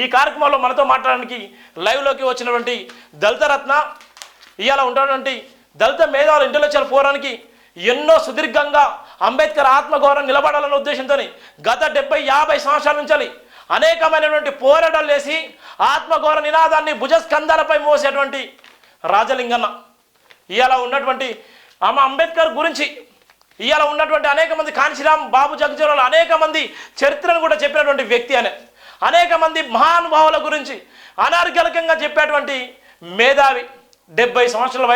ఈ కార్యక్రమంలో మనతో మాట్లాడడానికి లైవ్లోకి వచ్చినటువంటి దళిత రత్న, ఇవాళ ఉన్నటువంటి దళిత మేధావుల ఇంటలెక్చువల్ ఫోరానికి ఎన్నో సుదీర్ఘంగా అంబేద్కర్ ఆత్మగౌరవం నిలబడాలన్న ఉద్దేశంతో గత 70-50 సంవత్సరాల నుంచి అనేకమైనటువంటి పోరాటాలు చేసి ఆత్మగౌరవ నినాదాన్ని భుజస్కంధాలపై మోసేటువంటి రాజలింగన్న ఇవాళ ఉన్నటువంటి అంబేద్కర్ గురించి ఇవాళ ఉన్నటువంటి అనేక మంది కాంశీరామ్, బాబు జగజీవన్ అనేక మంది చరిత్రను కూడా చెప్పినటువంటి వ్యక్తి అనే అనేక మంది మహానుభావుల గురించి అనార్గళికంగా చెప్పేటువంటి మేధావి 70 సంవత్సరాల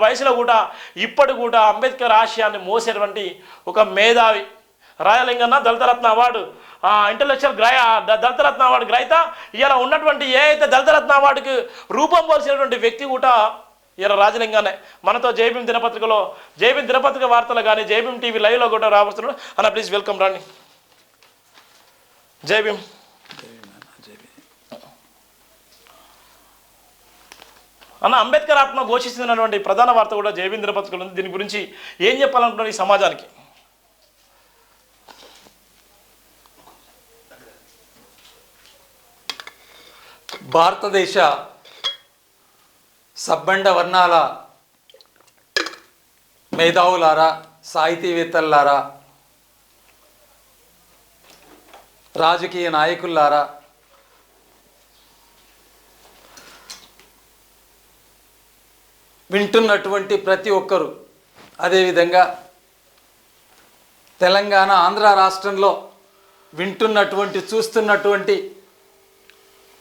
వయసులో కూడా ఇప్పటి కూడా అంబేద్కర్ ఆశయాన్ని మోసేటువంటి ఒక మేధావి రాజలింగన్న దళితరత్న అవార్డు ఇంటలెక్చువల్ దళితరత్న అవార్డు గ్రహీత. ఇలా ఉన్నటువంటి ఏ అయితే దళితరత్న అవార్డుకి రూపం పోల్చినటువంటి వ్యక్తి కూడా ఇలా రాజలింగనే. మనతో జైభీం దినపత్రిక వార్తలు కానీ జైభీం టీవీ లైవ్లో కూడా రాబోతున్నాడు అన్న. ప్లీజ్ వెల్కమ్ రాండి. జైభీం. అన్న, అంబేద్కర్ ఆత్మ ఘోషిస్తున్నటువంటి ప్రధాన వార్త కూడా జైభీం దినపత్రికలో ఉంది. దీని గురించి ఏం చెప్పాలనుకుంటున్నారు ఈ సమాజానికి? భారతదేశ సబ్బండ వర్ణాల మేధావులారా, సాహితీవేత్తలారా, రాజకీయ నాయకులారా, వింటున్నటువంటి ప్రతి ఒక్కరూ, అదేవిధంగా తెలంగాణ, ఆంధ్ర రాష్ట్రంలో వింటున్నటువంటి, చూస్తున్నటువంటి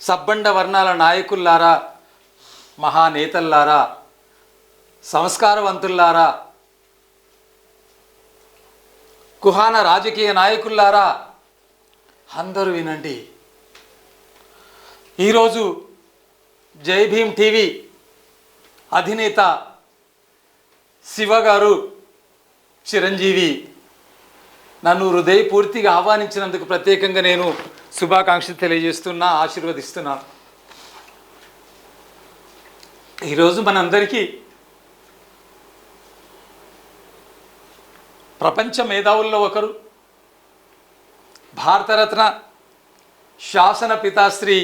సబ్బండ వర్ణాల నాయకుల్లారా, మహానేతల్లారా, సంస్కారవంతుల్లారా, కుహాన రాజకీయ నాయకుల్లారా, అందరూ వినండి. ఈరోజు జైభీం టీవీ అధినేత శివగారు, చిరంజీవి నన్ను హృదయపూర్తిగా ఆహ్వానించినందుకు ప్రత్యేకంగా నేను శుభాకాంక్షలు తెలియజేస్తున్నా, ఆశీర్వదిస్తున్నాను. ఈరోజు మనందరికీ ప్రపంచ మేధావుల్లో ఒకరు, భారతరత్న, శాసన పితాశ్రీ,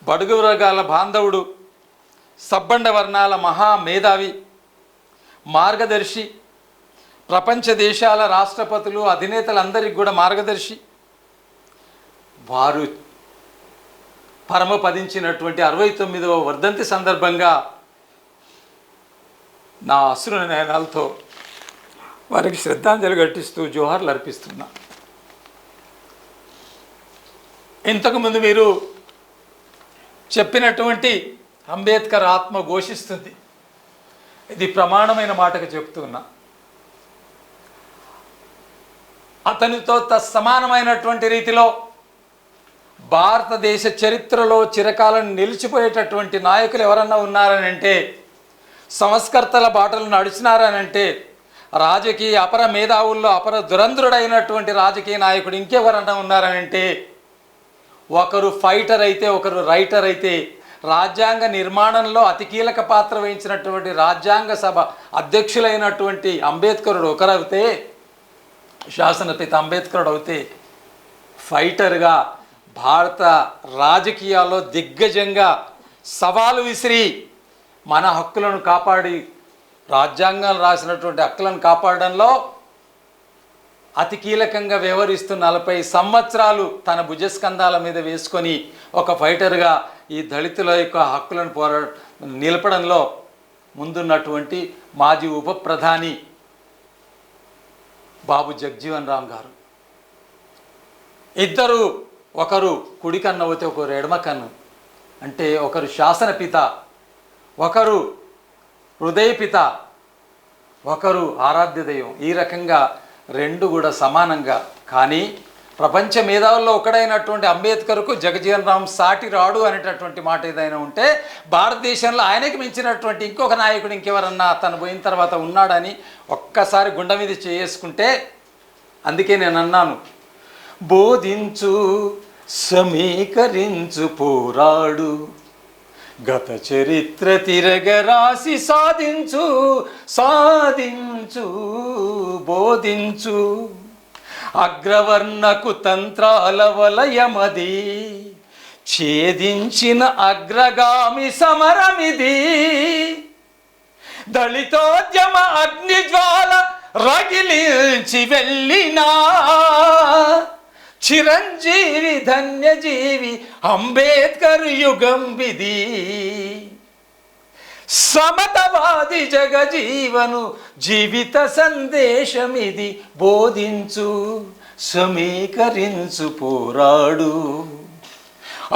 బడుగు వర్గాల బాంధవుడు, సబ్బండ వర్ణాల మహామేధావి, మార్గదర్శి, ప్రపంచ దేశాల రాష్ట్రపతులు, అధినేతలందరికీ కూడా మార్గదర్శి, వారు పరమపదించినటువంటి 69వ వర్ధంతి సందర్భంగా నా అశ్రు నయనాలతో వారికి శ్రద్ధాంజలి ఘటిస్తూ జోహార్లు అర్పిస్తున్నా. ఇంతకుముందు మీరు చెప్పినటువంటి అంబేద్కర్ ఆత్మ ఘోషిస్తుంది, ఇది ప్రమాణమైన మాటగా చెప్తున్నా. అతనితో సమానమైనటువంటి రీతిలో భారతదేశ చరిత్రలో చిరకాలం నిలిచిపోయేటటువంటి నాయకులు ఎవరన్నా ఉన్నారని అంటే, సంస్కర్తల బాటలు నడిచినారనంటే, రాజకీయ అపర మేధావుల్లో అపర దురంధరుడైనటువంటి రాజకీయ నాయకుడు ఇంకెవరన్నా ఉన్నారనంటే, ఒకరు ఫైటర్ అయితే ఒకరు రైటర్ అయితే, రాజ్యాంగ నిర్మాణంలో అతి కీలక పాత్ర వహించినటువంటి రాజ్యాంగ సభ అధ్యక్షులైనటువంటి అంబేద్కరుడు ఒకరైతే, శాసనపిత అంబేద్కరుడు అయితే, ఫైటర్గా భారత రాజకీయాల్లో దిగ్గజంగా సవాలు విసిరి మన హక్కులను కాపాడి, రాజ్యాంగం రాసినటువంటి హక్కులను కాపాడడంలో అతి కీలకంగా వ్యవహరిస్తూ 40 సంవత్సరాలు తన భుజస్కంధాల మీద వేసుకొని ఒక ఫైటర్గా ఈ దళితుల యొక్క హక్కులను నిలపడంలో ముందున్నటువంటి మాజీ ఉప ప్రధాని బాబు జగజీవన్ రామ్ గారు. ఇద్దరు, ఒకరు కుడి కన్ను అవుతే ఒకరు ఎడమ కన్ను. అంటే ఒకరు శాసనపిత, ఒకరు హృదయపిత, ఒకరు ఆరాధ్య దైవం. ఈ రకంగా రెండు కూడా సమానంగా. కానీ ప్రపంచ మేధావుల్లో ఒకడైనటువంటి అంబేద్కర్కు జగజీవన్ రామ్ సాటి రాడు అనేటటువంటి మాట ఏదైనా ఉంటే, భారతదేశంలో ఆయనకి మించినటువంటి ఇంకొక నాయకుడు ఇంకెవరన్నా తను పోయిన తర్వాత ఉన్నాడని ఒక్కసారి గుండె మీద చేసుకుంటే, అందుకే నేను అన్నాను, బోధించు, సమీకరించు, పోరాడు, గత చరిత్ర తిరగరాసి సాధించు, సాధించు, బోధించు, అగ్రవర్ణకు తంత్రాల వలయమది, ఛేదించిన అగ్రగామి సమరమిది, దళితోద్యమ అగ్నిజ్వాల రగిలించి వెళ్ళినా చిరంజీవి ధన్యజీవి అంబేద్కర్ యుగం విధి. సమతవాది జగజీవను జీవిత సందేశమిది, బోధించు సమీకరించు పోరాడు.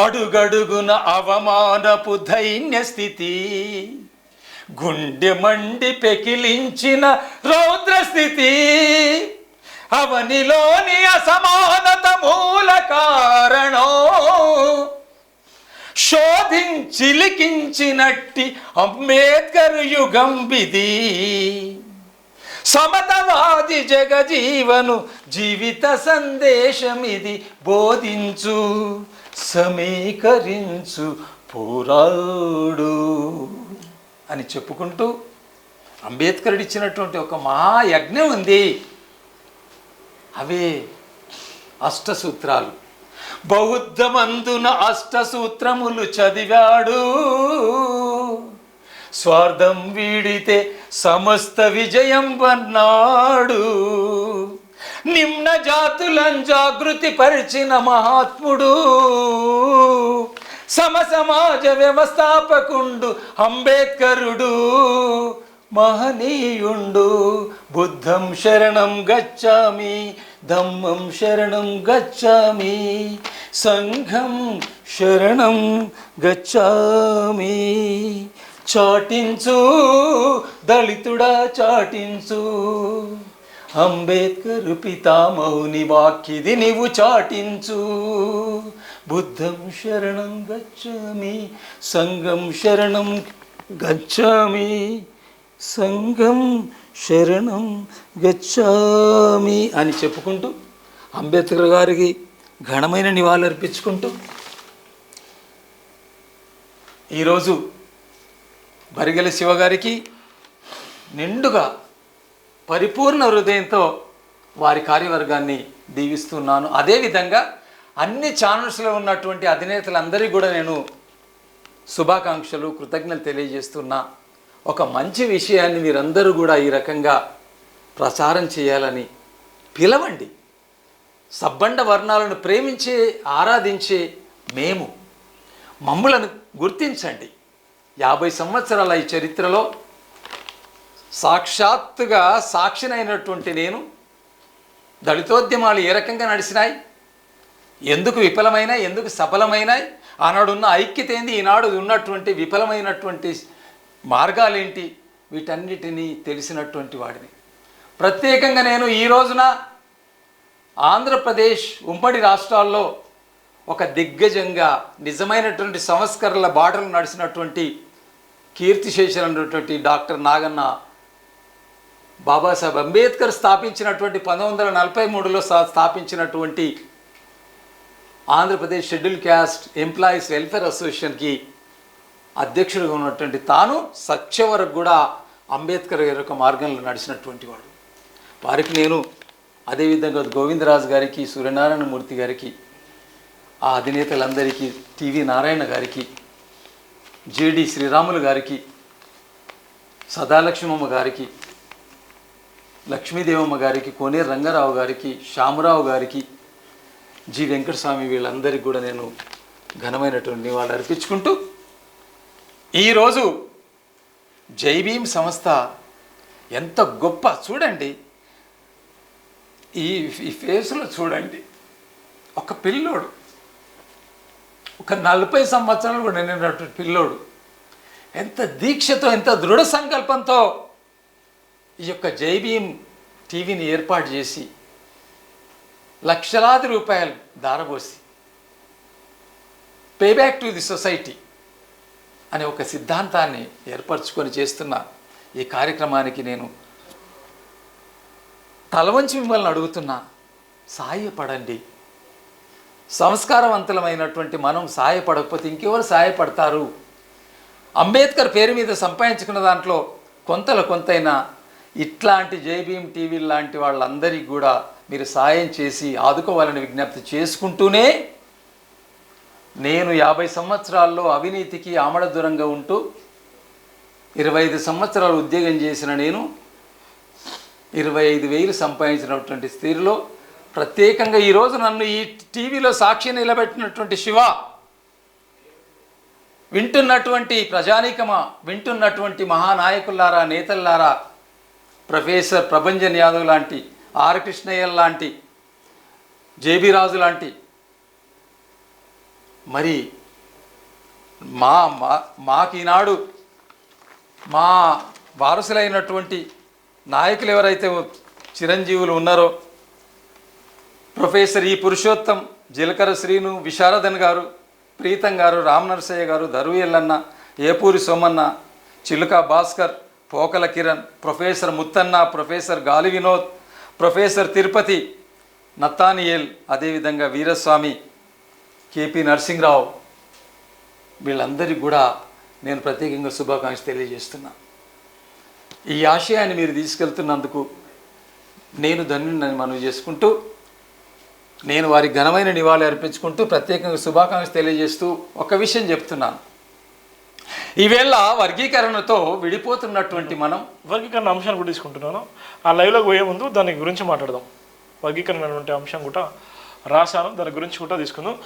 అడుగడుగున అవమానపు దైన్య స్థితి, గుండె మండి పెకిలించిన రౌద్ర స్థితి, అవనిలోని అసమానత మూల కారణం శోధించి లిఖించినట్టి అంబేద్కర్ యుగం విధి. సమతవాది జగజీవను జీవిత సందేశమిది, బోధించు సమీకరించు పోరాడు అని చెప్పుకుంటూ అంబేద్కర్ ఇచ్చినటువంటి ఒక మహాయజ్ఞం ఉంది. అవే అష్టసూత్రాలు. బౌద్ధమందున అష్టసూత్రములు చదివాడు, స్వార్థం వీడితే సమస్త విజయం వన్నాడు. నిమ్న జాతులను జాగృతి పరిచిన మహాత్ముడు, సమసమాజ వ్యవస్థాపకుండు అంబేద్కరుడు, మహనీయుండు. బుద్ధం శరణం గచ్చామి, ధమ్మం శరణం గచ్చామి, సంఘం శరణం గచ్చామి. చాటించు దళితుడా చాటించు, అంబేద్కర్ పితామహుని వాక్యది నీవు చాటించు. బుద్ధం శరణం గచ్చామి, సంఘం శరణం గచ్చామి, సంఘం శరణం గచ్చామి అని చెప్పుకుంటూ అంబేద్కర్ గారికి ఘనమైన నివాళులర్పించుకుంటూ ఈరోజు బరిగెల శివగారికి నిండుగా పరిపూర్ణ హృదయంతో వారి కార్యవర్గాన్ని దీవిస్తున్నాను. అదేవిధంగా అన్ని ఛానల్స్లో ఉన్నటువంటి అధినేతలందరికీ కూడా నేను శుభాకాంక్షలు, కృతజ్ఞతలు తెలియజేస్తున్నా. ఒక మంచి విషయాన్ని మీరందరూ కూడా ఈ రకంగా ప్రచారం చేయాలని పిలవండి. సబ్బండ వర్ణాలను ప్రేమించే, ఆరాధించే మేము మమ్ములను గుర్తించండి. 50 సంవత్సరాల ఈ చరిత్రలో సాక్షాత్తుగా సాక్షినైనటువంటి నేను దళితోద్యమాలు ఏ రకంగా నడిచినాయి, ఎందుకు విఫలమైనాయి, ఎందుకు సఫలమైనాయి, ఆనాడున్న ఐక్యత ఏంది, ఈనాడు ఉన్నటువంటి విఫలమైనటువంటి మార్గాలేంటి, వీటన్నిటినీ తెలిసినటువంటి వాడిని. ప్రత్యేకంగా నేను ఈ రోజున ఆంధ్రప్రదేశ్ ఉమ్మడి రాష్ట్రాల్లో ఒక దిగ్గజంగా నిజమైనటువంటి సంస్కరణల బాటలు నడిచినటువంటి కీర్తిశేషులైనటువంటి డాక్టర్ నాగన్న బాబాసాహెబ్ అంబేద్కర్ స్థాపించినటువంటి 1943లో స్థాపించినటువంటి Andhra Pradesh schedule caste employees welfare అసోసియేషన్కి అధ్యక్షుడిగా ఉన్నటువంటి తాను సత్య వరకు కూడా అంబేద్కర్ గారి యొక్క మార్గంలో నడిచినటువంటి వాడు. వారికి నేను అదేవిధంగా గోవిందరాజు గారికి, సూర్యనారాయణమూర్తి గారికి, ఆ అధినేతలందరికీ, టీవీ నారాయణ గారికి, జేడి శ్రీరాములు గారికి, సదాలక్ష్మమ్మ గారికి, లక్ష్మీదేవమ్మ గారికి, కోనేరు రంగారావు గారికి, శ్యామరావు గారికి, జి వెంకటస్వామి, వీళ్ళందరికీ కూడా నేను ఘనమైనటువంటి నివాళులు అర్పించుకుంటూ ఈరోజు జై భీమ్ సంస్థ ఎంత గొప్ప చూడండి. ఈ ఫేస్లో చూడండి, ఒక పిల్లోడు, ఒక 40 సంవత్సరాలు కూడా నిండినటువంటి పిల్లోడు ఎంత దీక్షతో, ఎంత దృఢ సంకల్పంతో ఈ యొక్క జై భీమ్ టీవీని ఏర్పాటు చేసి లక్షలాది రూపాయలు దారబోసి పేబ్యాక్ టు ది సొసైటీ అనే ఒక సిద్ధాంతాన్ని ఏర్పరచుకొని చేస్తున్న ఈ కార్యక్రమానికి నేను తలవంచి మిమ్మల్ని అడుగుతున్నా, సాయపడండి. సంస్కారవంతులమైనటువంటి మనం సాయపడకపోతే ఇంకెవరు సాయపడతారు? అంబేద్కర్ పేరు మీద సంపాదించుకున్న దాంట్లో కొంతైనా ఇట్లాంటి జై భీమ్ టీవీ లాంటి వాళ్ళందరికీ కూడా మీరు సాయం చేసి ఆదుకోవాలని విజ్ఞప్తి చేసుకుంటూనే నేను 50 సంవత్సరాల్లో అవినీతికి ఆమడ దూరంగా ఉంటూ 25 సంవత్సరాలు ఉద్యోగం చేసిన నేను 25,000 సంపాదించినటువంటి స్థితిలో ప్రత్యేకంగా ఈరోజు నన్ను ఈ టీవీలో సాక్షి నిలబెట్టినటువంటి శివ, వింటున్నటువంటి ప్రజానీకమా, వింటున్నటువంటి మహానాయకులారా, నేతల్లారా, ప్రొఫెసర్ ప్రభంజన్ యాదవ్ లాంటి, ఆర్ కృష్ణయ్య లాంటి, జేబీ రాజు లాంటి, మరి మాకు ఈనాడు మా వారసులైనటువంటి నాయకులు ఎవరైతే చిరంజీవులు ఉన్నారో, ప్రొఫెసర్ ఈ పురుషోత్తం, జీలకర్ర శ్రీను, విశారదన్ గారు, ప్రీతం గారు, రామ్ నరసయ్య గారు, దరువు ఎల్లన్న, ఏపూరి సోమన్న, చిలుక భాస్కర్, పోకల కిరణ్, ప్రొఫెసర్ ముత్తన్న, ప్రొఫెసర్ గాలి వినోద్, ప్రొఫెసర్ తిరుపతి, నత్తానియేల్, అదేవిధంగా వీరస్వామి, కేపీ నరసింహరావు, వీళ్ళందరికీ కూడా నేను ప్రత్యేకంగా శుభాకాంక్షలు తెలియజేస్తున్నా. ఈ ఆశయాన్ని మీరు తీసుకెళ్తున్నందుకు నేను ధన్యుడిని మనవి చేసుకుంటూ, నేను వారికి ఘనమైన నివాళి అర్పించుకుంటూ ప్రత్యేకంగా శుభాకాంక్షలు తెలియజేస్తూ ఒక విషయం చెప్తున్నాను. ఈవేళ వర్గీకరణతో విడిపోతున్నటువంటి మనం వర్గీకరణ అంశాన్ని కూడా తీసుకుంటున్నాను. ఆ లైవ్లోకి పోయే ముందు దాని గురించి మాట్లాడదాం. వర్గీకరణ అనేటువంటి అంశం కూడా రాశాను, దాని గురించి కూడా తీసుకుందాం.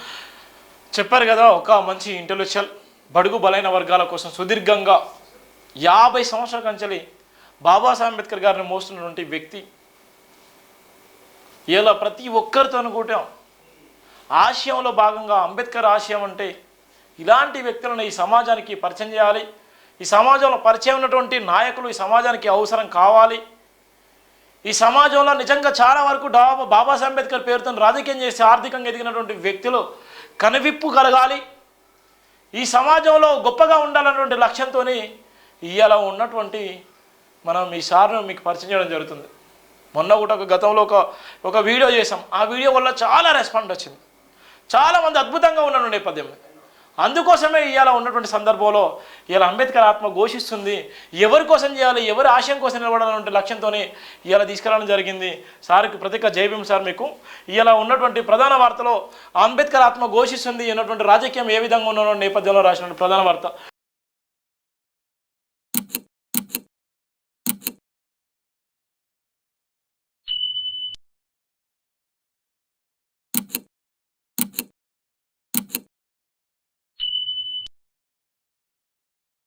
చెప్పారు కదా, ఒక మంచి ఇంటెలెక్చువల్ బడుగు బలైన వర్గాల కోసం సుదీర్ఘంగా 50 సంవత్సరాల కంచెలి బాబాసాహెబ్ అంబేద్కర్ గారిని మోస్తున్నటువంటి వ్యక్తి ఇలా ప్రతి ఒక్కరితోనూ కూడా ఆశయంలో భాగంగా అంబేద్కర్ ఆశయం అంటే ఇలాంటి వ్యక్తులను ఈ సమాజానికి పరిచయం చేయాలి, ఈ సమాజంలో పరిచయం ఉన్నటువంటి నాయకులు ఈ సమాజానికి అవసరం కావాలి, ఈ సమాజంలో నిజంగా చాలా వరకు బాబాసాహెబ్ అంబేద్కర్ పేరుతో రాజకీయం చేసి ఆర్థికంగా ఎదిగినటువంటి వ్యక్తులు కనువిప్పు కలగాలి, ఈ సమాజంలో గొప్పగా ఉండాలన్నటువంటి లక్ష్యంతో ఇవాళ ఉన్నటువంటి మనం ఈ సార్ను మీకు పరిచయం చేయడం జరుగుతుంది. మొన్న కూడా గతంలో ఒక వీడియో చేసాం. ఆ వీడియో వల్ల చాలా రెస్పాండ్ వచ్చింది, చాలామంది అద్భుతంగా ఉన్న నేపథ్యంలో. అందుకోసమే ఇవాళ ఉన్నటువంటి సందర్భంలో ఇవాళ అంబేద్కర్ ఆత్మ ఘోషిస్తుంది, ఎవరి కోసం చేయాలి, ఎవరి ఆశయం కోసం నిలబడాలనే లక్ష్యంతో ఇవాళ తీసుకురావడం జరిగింది. సార్కి ప్రత్యేక జైభీం సార్. మీకు ఇవాళ ఉన్నటువంటి ప్రధాన వార్తలో అంబేద్కర్ ఆత్మ ఘోషిస్తుంది అన్నటువంటి రాజకీయం ఏ విధంగా ఉన్న నేపథ్యంలో రాసినటువంటి ప్రధాన వార్త.